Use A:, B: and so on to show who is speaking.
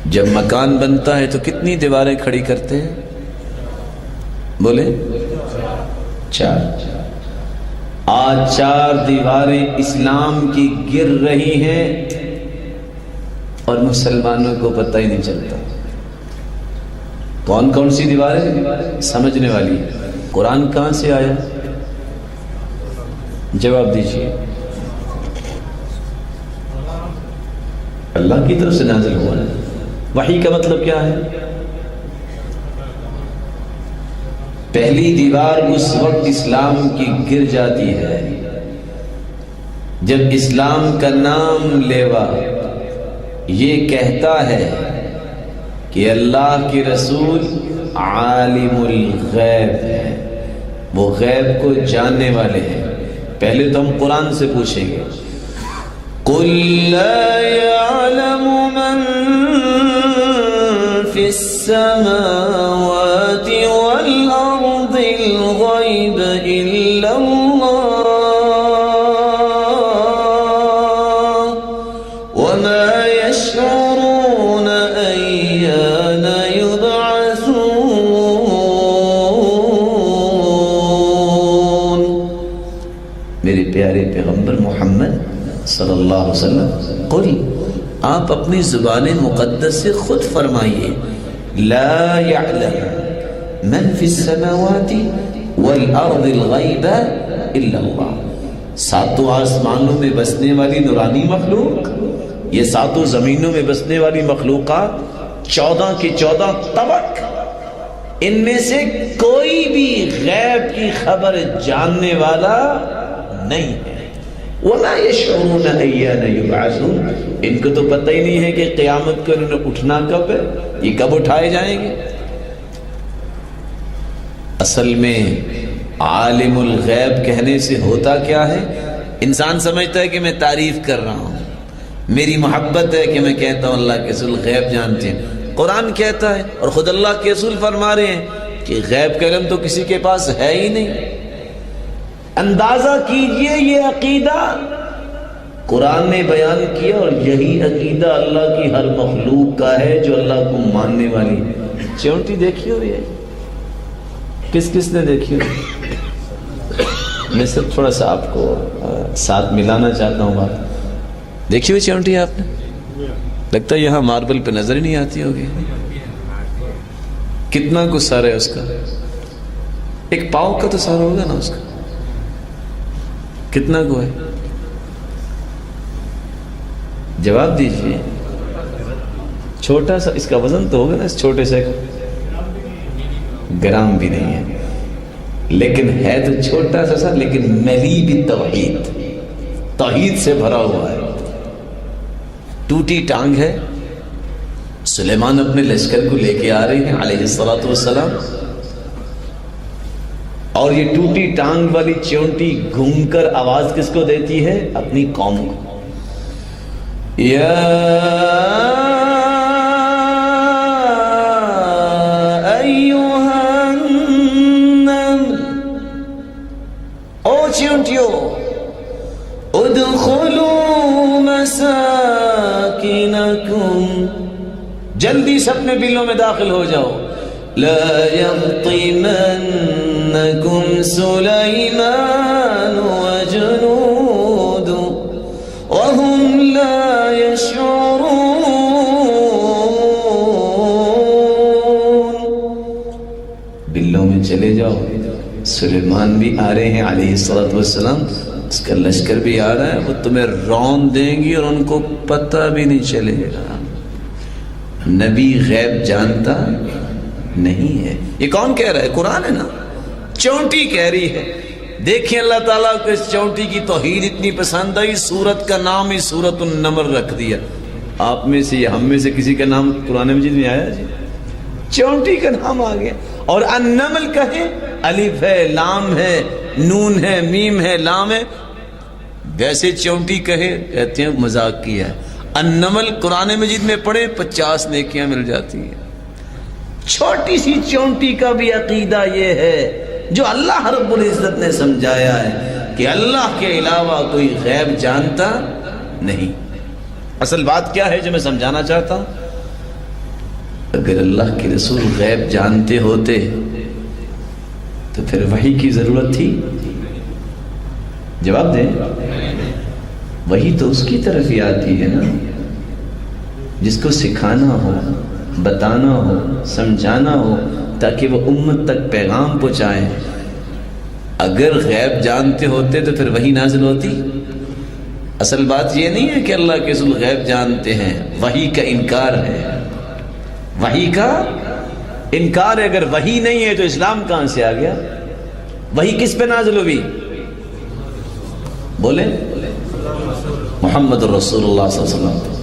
A: جب مکان بنتا ہے تو کتنی دیواریں کھڑی کرتے ہیں؟ بولے 4۔ آج 4 دیواریں اسلام کی گر رہی ہیں اور مسلمانوں کو پتہ ہی نہیں چلتا۔ کون کون سی دیواریں؟ سمجھنے والی۔ قرآن کہاں سے آیا؟ جواب دیجیے۔ اللہ کی طرف سے نازل ہوا ہے۔ وحی کا مطلب کیا ہے؟ پہلی دیوار اس وقت اسلام کی گر جاتی ہے جب اسلام کا نام لیوا یہ کہتا ہے کہ اللہ کے رسول عالم الغیب ہے، وہ غیب کو جاننے والے ہیں۔ پہلے تو ہم قرآن سے پوچھیں گے، قُلْ لَا يَعْلَمُ مَنْ فِي السَّمَاوَاتِ وَالْأَرْضِ الْغَيْبَ إِلَّا اللَّهُ وَمَا يَشْعُرُونَ أَيَّانَ يُبْعَثُونَ۔ میرے پیارے پیغمبر محمد صلی اللہ علیہ وسلم، قل، آپ اپنی زبان مقدس سے خود فرمائیے، لا يعلم من فی السماوات والارض الغیب الا اللہ۔ 7 آسمانوں میں بسنے والی نورانی مخلوق، یہ 7 زمینوں میں بسنے والی مخلوقات 14 کی 14 طبق، ان میں سے کوئی بھی غیب کی خبر جاننے والا نہیں ہے۔ وَمَا يَشْعُرُونَ أَيَّانَ يُبْعَثُونَ، ان کو تو پتہ ہی نہیں ہے کہ قیامت کو انہوں نے اٹھنا کب ہے، یہ کب اٹھائے جائیں گے۔ اصل میں عالم الغیب کہنے سے ہوتا کیا ہے؟ انسان سمجھتا ہے کہ میں تعریف کر رہا ہوں، میری محبت ہے کہ میں کہتا ہوں اللہ کے رسول غیب جانتے ہیں۔ قرآن کہتا ہے اور خود اللہ کے رسول فرما رہے ہیں کہ غیب کا علم تو کسی کے پاس ہے ہی نہیں۔ اندازہ کیجئے یہ عقیدہ قرآن نے بیان کیا، اور یہی عقیدہ اللہ کی ہر مخلوق کا ہے جو اللہ کو ماننے والی ہے۔ چونٹی دیکھی ہو یہ کس کس نے دیکھی ہو؟ میں صرف تھوڑا سا آپ کو ساتھ ملانا چاہتا ہوں بات۔ دیکھی ہوئی چونٹی آپ نے؟ لگتا ہے یہاں ماربل پہ نظر ہی نہیں آتی ہوگی۔ کتنا کچھ سارا ہے اس کا، ایک پاؤں کا تو سارا ہوگا نا اس کا، کتنا کو ہے؟ جواب دیجیے۔ چھوٹا سا اس کا وزن تو ہوگا نا، اس چھوٹے سے گرام بھی نہیں ہے، لیکن ہے تو چھوٹا سا، لیکن ملی بھی توحید سے بھرا ہوا ہے۔ ٹوٹی ٹانگ ہے، سلیمان اپنے لشکر کو لے کے آ رہے ہیں علیہ الصلوۃ والسلام، اور یہ ٹوٹی ٹانگ والی چونٹی گھوم کر آواز کس کو دیتی ہے؟ اپنی قوم کو۔ یا ایھا النمل، او چونٹیو، ادخلوا مساکنکم، جلدی سے اپنے بلوں میں داخل ہو جاؤ۔ لا يحطمنكم سليمان وجنود وهم لا يشعرون۔ بلوں میں چلے جاؤ، سلیمان بھی آ رہے ہیں علیہ الصلوۃ والسلام، اس کا لشکر بھی آ رہا ہے، وہ تمہیں رون دیں گی اور ان کو پتہ بھی نہیں چلے گا۔ نبی غیب جانتا نہیں ہے۔ یہ کون کہہ رہا ہے؟ قرآن ہے نا، چونٹی کہہ رہی ہے۔ دیکھیں اللہ تعالیٰ کو اس چونٹی کی توحید اتنی پسند آئی، سورت کا نام ہی سورت النمل رکھ دیا۔ آپ میں سے یا ہم میں سے کسی کا نام قرآن مجید میں آیا جی؟ چونٹی کا نام آ گیا۔ اور النمل کہیں، الف ہے، لام ہے، نون ہے، میم ہے، لام ہے۔ ویسے چونٹی کہے کہتے ہیں مذاق کیا ہے۔ النمل قرآن مجید میں پڑھے 50 نیکیاں مل جاتی ہیں۔ چھوٹی سی چونٹی کا بھی عقیدہ یہ ہے جو اللہ رب العزت نے سمجھایا ہے کہ اللہ کے علاوہ کوئی غیب جانتا نہیں۔ اصل بات کیا ہے جو میں سمجھانا چاہتا ہوں؟ اگر اللہ کے رسول غیب جانتے ہوتے تو پھر وحی کی ضرورت تھی؟ جواب دیں. وحی تو اس کی طرف ہی آتی ہے نا جس کو سکھانا ہو، بتانا ہو، سمجھانا ہو تاکہ وہ امت تک پیغام پہنچائے. اگر غیب جانتے ہوتے تو پھر وحی نازل ہوتی؟ اصل بات یہ نہیں ہے کہ اللہ کے رسول غیب جانتے ہیں، وحی کا انکار ہے. وحی کا انکار ہے. اگر وحی نہیں ہے تو اسلام کہاں سے آ گیا؟ وحی کس پہ نازل ہوئی؟ بولیں. محمد رسول اللہ صلی اللہ علیہ وسلم.